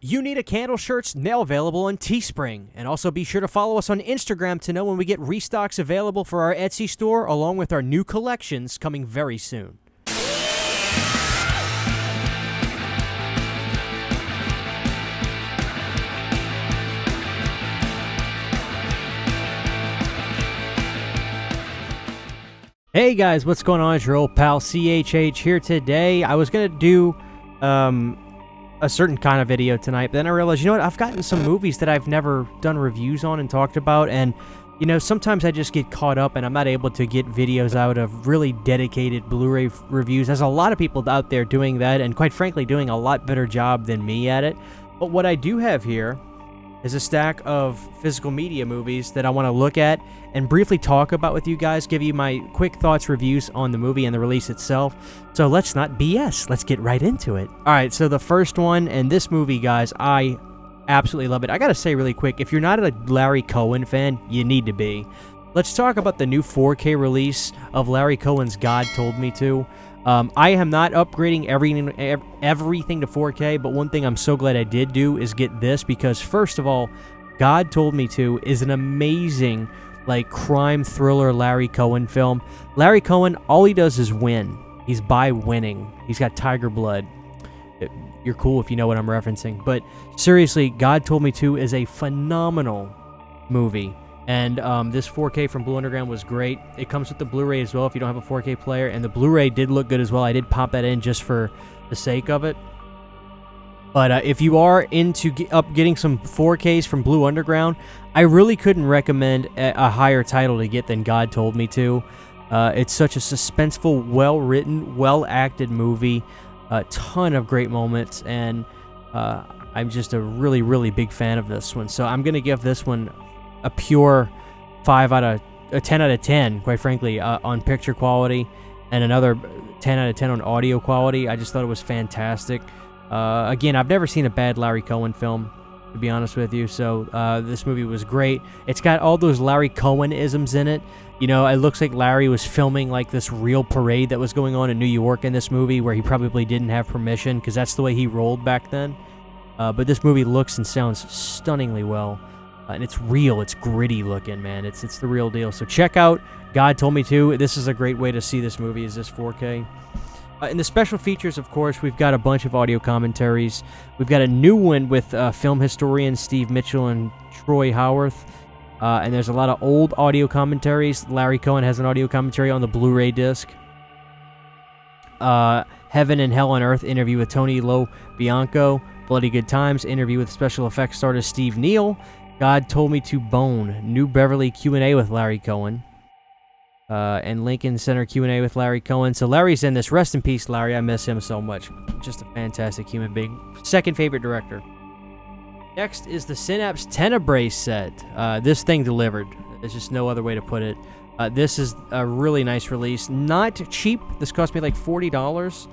You Need a Candle shirts now available on Teespring. And also be sure to follow us on Instagram to know when we get restocks available for our Etsy store, along with our new collections coming very soon. Hey guys, what's going on? It's your old pal CHH here today. I was going to do a certain kind of video tonight, but then I realized, you know what, I've gotten some movies that I've never done reviews on and talked about, and you know, sometimes I just get caught up and I'm not able to get videos out of really dedicated Blu-ray reviews. There's a lot of people out there doing that, and quite frankly doing a lot better job than me at it. But what I do have here is a stack of physical media movies that I want to look at and briefly talk about with you guys, give you my quick thoughts, reviews on the movie and the release itself. So let's not BS, let's get right into it. Alright, so the first one, and this movie, guys, I absolutely love it. I gotta say really quick, if you're not a Larry Cohen fan, you need to be. Let's talk about the new 4K release of Larry Cohen's God Told Me To. I am not upgrading everything to 4K, but one thing I'm so glad I did do is get this, because first of all, God Told Me To is an amazing, like, crime thriller Larry Cohen film. Larry Cohen, all he does is win. He's by winning. He's got tiger blood. You're cool if you know what I'm referencing. But seriously, God Told Me To is a phenomenal movie. And this 4K from Blue Underground was great. It comes with the Blu-ray as well if you don't have a 4K player. And the Blu-ray did look good as well. I did pop that in just for the sake of it. But if you are into getting some 4Ks from Blue Underground, I really couldn't recommend a higher title to get than God Told Me To. It's such a suspenseful, well-written, well-acted movie. A ton of great moments. And I'm just a really, really big fan of this one. So I'm going to give this one a pure 10 out of 10, quite frankly, on picture quality, and another 10 out of 10 on audio quality. I just thought it was fantastic. Again, I've never seen a bad Larry Cohen film, to be honest with you, so this movie was great. It's got all those Larry Cohen-isms in it. You know, it looks like Larry was filming like this real parade that was going on in New York in this movie, where he probably didn't have permission, because that's the way he rolled back then. But this movie looks and sounds stunningly well. And it's real, it's gritty looking, man. It's the real deal. So check out God Told Me To. This is a great way to see this movie, is this 4K. In the special features, of course, we've got a bunch of audio commentaries. We've got a new one with film historians Steve Mitchell and Troy Howarth. And there's a lot of old audio commentaries. Larry Cohen has an audio commentary on the Blu-ray disc. Heaven and Hell on Earth interview with Tony Lo Bianco. Bloody Good Times interview with special effects artist Steve Neal. God Told Me To Bone, New Beverly Q&A with Larry Cohen, and Lincoln Center Q&A with Larry Cohen. So Larry's in this. Rest in peace, Larry. I miss him so much. Just a fantastic human being. Second favorite director. Next is the Synapse Tenebrae set. This thing delivered. There's just no other way to put it. This is a really nice release. Not cheap. This cost me like $40.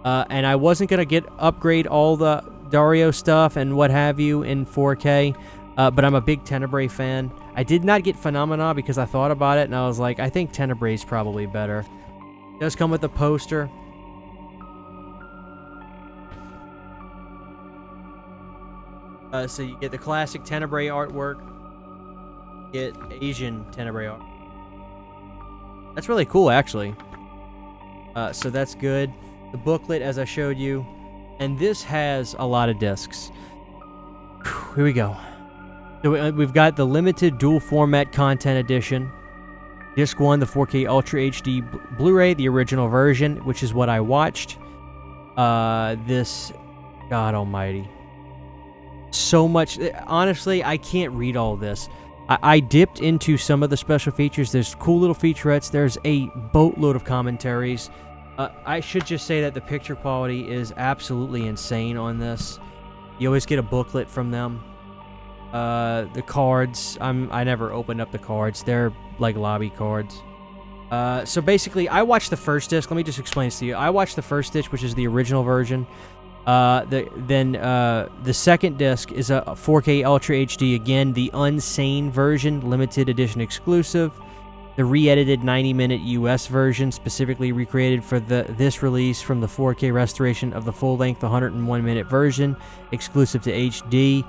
And I wasn't going to upgrade all the Dario stuff and what have you in 4K. But I'm a big Tenebrae fan. I did not get Phenomena because I thought about it, and I was like, I think Tenebrae is probably better. It does come with a poster. So you get the classic Tenebrae artwork. You get Asian Tenebrae art. That's really cool, actually. So that's good. The booklet, as I showed you. And this has a lot of discs. Here we go. So we've got the limited dual format content edition. Disc 1, the 4K Ultra HD Blu-ray, the original version, which is what I watched. This, God almighty. So much. Honestly, I can't read all this. I dipped into some of the special features. There's cool little featurettes. There's a boatload of commentaries. I should just say that the picture quality is absolutely insane on this. You always get a booklet from them. The cards, I never opened up the cards. They're like lobby cards. So basically, I watched the first disc. Let me just explain this to you. I watched the first disc, which is the original version. The second disc is a 4K Ultra HD, again, the Unsane version, limited edition exclusive. the re-edited 90-minute US version, specifically recreated for this release from the 4K restoration of the full-length 101-minute version, exclusive to HD.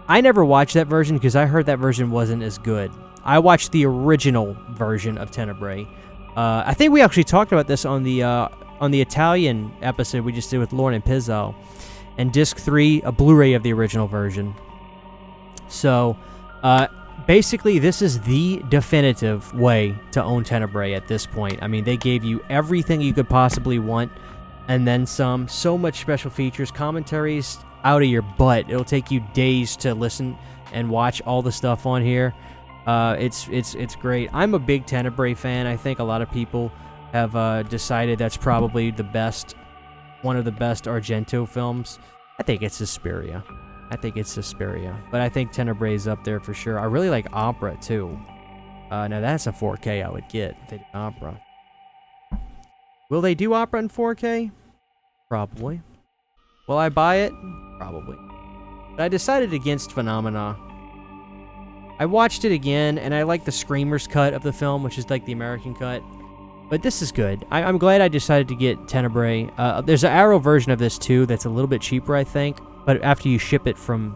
I never watched that version because I heard that version wasn't as good. I watched the original version of Tenebrae. I think we actually talked about this on the Italian episode we just did with Lauren and Pizzo. And disc 3, a Blu-ray of the original version. So, basically, this is the definitive way to own Tenebrae at this point. I mean, they gave you everything you could possibly want, and then some. So much special features, commentaries out of your butt. It'll take you days to listen and watch all the stuff on here. It's great. I'm a big Tenebrae fan. I think a lot of people have decided that's probably the best, one of the best Argento films. I think it's Suspiria. But I think Tenebrae is up there for sure. I really like Opera, too. Now, that's a 4K I would get if they did Opera. Will they do Opera in 4K? Probably. Will I buy it? Probably. But I decided against Phenomena. I watched it again, and I like the Screamers cut of the film, which is like the American cut. But this is good. I'm glad I decided to get Tenebrae. There's an Arrow version of this, too, that's a little bit cheaper, I think. But after you ship it from...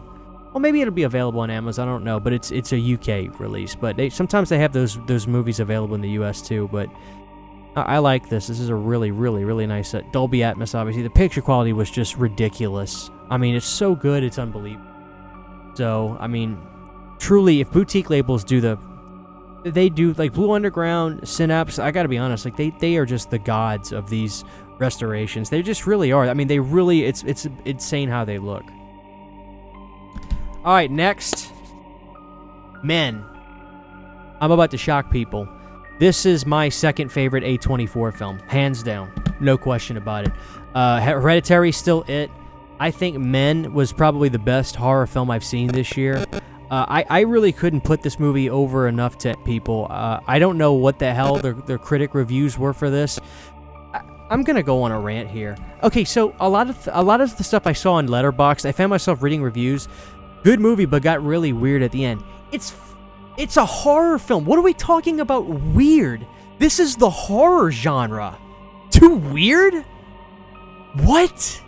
Well, maybe it'll be available on Amazon, I don't know. But it's a UK release. But sometimes they have those movies available in the US, too. But I like this. This is a really, really, really nice Dolby Atmos, obviously. The picture quality was just ridiculous. I mean, it's so good, it's unbelievable. So, I mean, truly, if boutique labels do they do, like, Blue Underground, Synapse, I gotta be honest, like, they are just the gods of these restorations. They just really are. I mean, they really, it's insane how they look. Alright, next. Men. I'm about to shock people. This is my second favorite A24 film. Hands down. No question about it. Hereditary, still it. I think Men was probably the best horror film I've seen this year. I really couldn't put this movie over enough to people. I don't know what the hell their critic reviews were for this. I'm gonna go on a rant here. Okay, so a lot of the stuff I saw on Letterboxd, I found myself reading reviews. Good movie, but got really weird at the end. It's a horror film. What are we talking about? Weird. This is the horror genre. Too weird? What?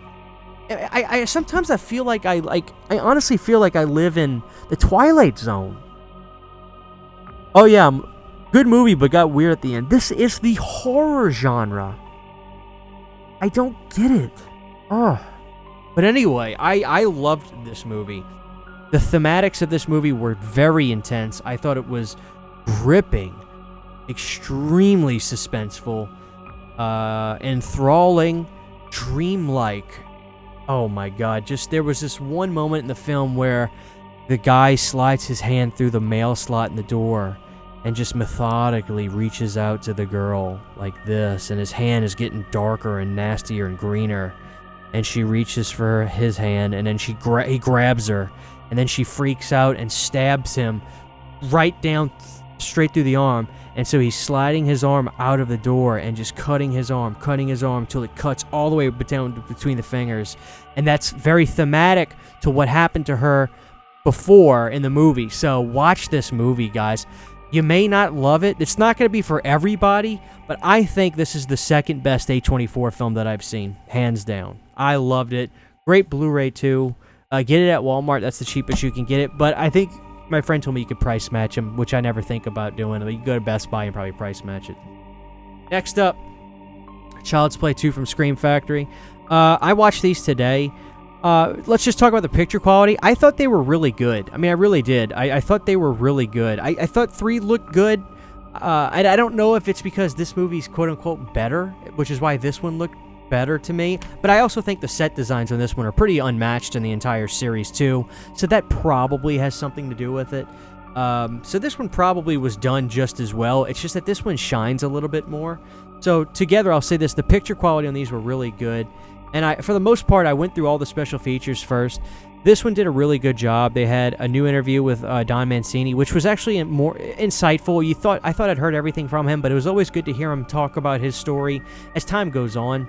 I sometimes I feel like I honestly feel like I live in the Twilight Zone. Oh yeah, good movie, but got weird at the end. This is the horror genre. I don't get it. Oh. But anyway, I loved this movie. The thematics of this movie were very intense. I thought it was gripping, extremely suspenseful, enthralling, dreamlike. Oh my god, there was this one moment in the film where the guy slides his hand through the mail slot in the door and just methodically reaches out to the girl like this, and his hand is getting darker and nastier and greener, and she reaches for his hand, and then he grabs her, and then she freaks out and stabs him right down straight through the arm. And so he's sliding his arm out of the door and just cutting his arm till it cuts all the way down between the fingers. And that's very thematic to what happened to her before in the movie. So watch this movie, guys. You may not love it. It's not going to be for everybody, but I think this is the second best A24 film that I've seen, hands down. I loved it. Great Blu-ray, too. Get it at Walmart. That's the cheapest you can get it. But I think my friend told me you could price match them, which I never think about doing. You can go to Best Buy and probably price match it. Next up, Child's Play 2 from Scream Factory. I watched these today. Let's just talk about the picture quality. I thought they were really good. I mean, I really did. I thought they were really good. I thought 3 looked good. And I don't know if it's because this movie's quote-unquote better, which is why this one looked better to me, but I also think the set designs on this one are pretty unmatched in the entire series too, so that probably has something to do with it. So this one probably was done just as well. It's just that this one shines a little bit more. So together, I'll say this: the picture quality on these were really good, and for the most part, I went through all the special features first. This one did a really good job. They had a new interview with Don Mancini, which was actually more insightful. I thought I'd heard everything from him, but it was always good to hear him talk about his story as time goes on.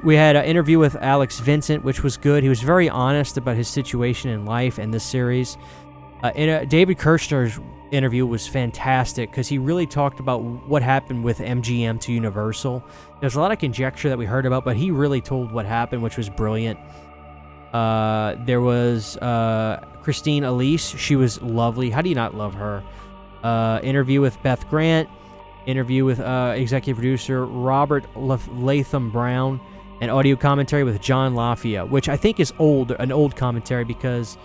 We had an interview with Alex Vincent, which was good. He was very honest about his situation in life and this series. David Kirshner's interview was fantastic because he really talked about what happened with MGM to Universal. There's a lot of conjecture that we heard about, but he really told what happened, which was brilliant. There was Christine Elise. She was lovely. How do you not love her? Interview with Beth Grant. Interview with executive producer Robert Latham Brown. And audio commentary with John Lafayette, which I think is an old commentary because...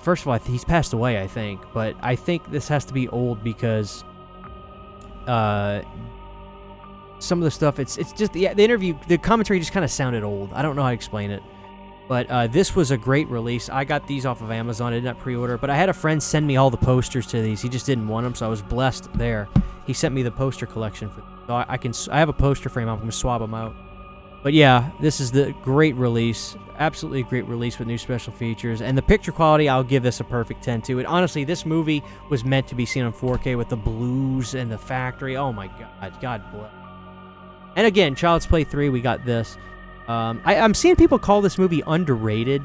first of all, he's passed away, I think, but I think this has to be old because some of the stuff, it's just, the interview, the commentary just kind of sounded old. I don't know how to explain it, but this was a great release. I got these off of Amazon. I did not pre-order, but I had a friend send me all the posters to these. He just didn't want them, so I was blessed there. He sent me the poster collection for them. So I have a poster frame. I'm going to swap them out. But yeah, this is the great release. Absolutely great release with new special features. And the picture quality, I'll give this a perfect 10 to it. Honestly, this movie was meant to be seen on 4K with the blues and the factory. Oh my God. God bless. And again, Child's Play 3, we got this. I'm seeing people call this movie underrated.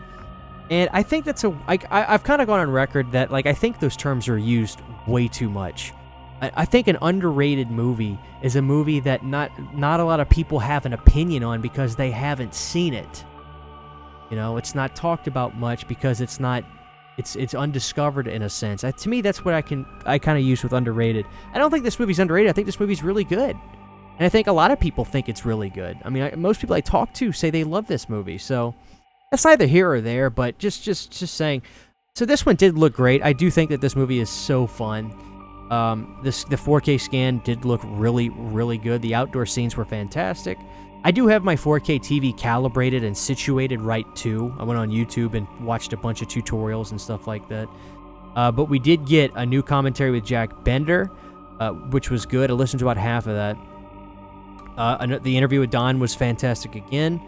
And I think that's I've kind of gone on record that, like, I think those terms are used way too much. I think an underrated movie is a movie that not a lot of people have an opinion on because they haven't seen it. You know, it's not talked about much because it's undiscovered in a sense. To me, that's what I kind of use with underrated. I don't think this movie's underrated. I think this movie's really good. And I think a lot of people think it's really good. I mean, most people I talk to say they love this movie. So that's neither here or there, but just saying. So this one did look great. I do think that this movie is so fun. The 4K scan did look really, really good. The outdoor scenes were fantastic. I do have my 4K TV calibrated and situated right too. I went on YouTube and watched a bunch of tutorials and stuff like that. But we did get a new commentary with Jack Bender, which was good. I listened to about half of that. The interview with Don was fantastic again.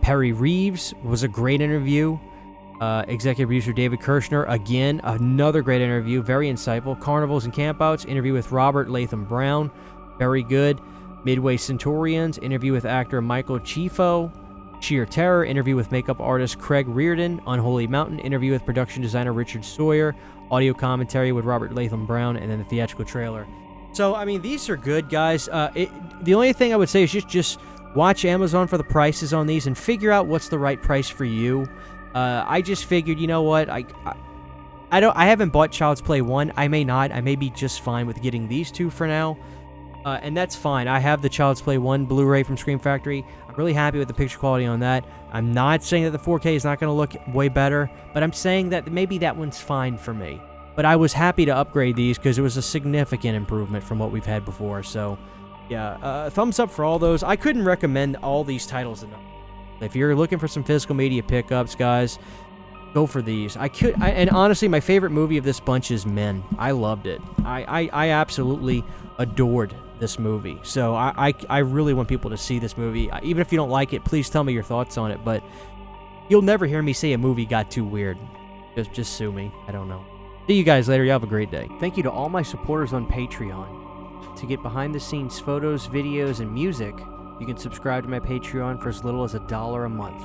Perry Reeves was a great interview. Executive producer David Kirshner, again, another great interview, very insightful. Carnivals and Campouts, interview with Robert Latham Brown, very good. Midway Centurions, interview with actor Michael Chifo. Sheer Terror, interview with makeup artist Craig Reardon. Unholy Mountain, interview with production designer Richard Sawyer. Audio commentary with Robert Latham Brown, and then the theatrical trailer. So, I mean, these are good, guys. The only thing I would say is just watch Amazon for the prices on these and figure out what's the right price for you. I just figured, you know what, I haven't bought Child's Play 1. I may not. I may be just fine with getting these two for now. And that's fine. I have the Child's Play 1 Blu-ray from Scream Factory. I'm really happy with the picture quality on that. I'm not saying that the 4K is not going to look way better, but I'm saying that maybe that one's fine for me. But I was happy to upgrade these because it was a significant improvement from what we've had before. So, yeah, thumbs up for all those. I couldn't recommend all these titles enough. If you're looking for some physical media pickups, guys, go for these. And honestly, my favorite movie of this bunch is Men. I loved it. I absolutely adored this movie. So I really want people to see this movie. Even if you don't like it, please tell me your thoughts on it. But you'll never hear me say a movie got too weird. Just sue me. I don't know. See you guys later. You have a great day. Thank you to all my supporters on Patreon. To get behind-the-scenes photos, videos, and music, you can subscribe to my Patreon for as little as $1 a month.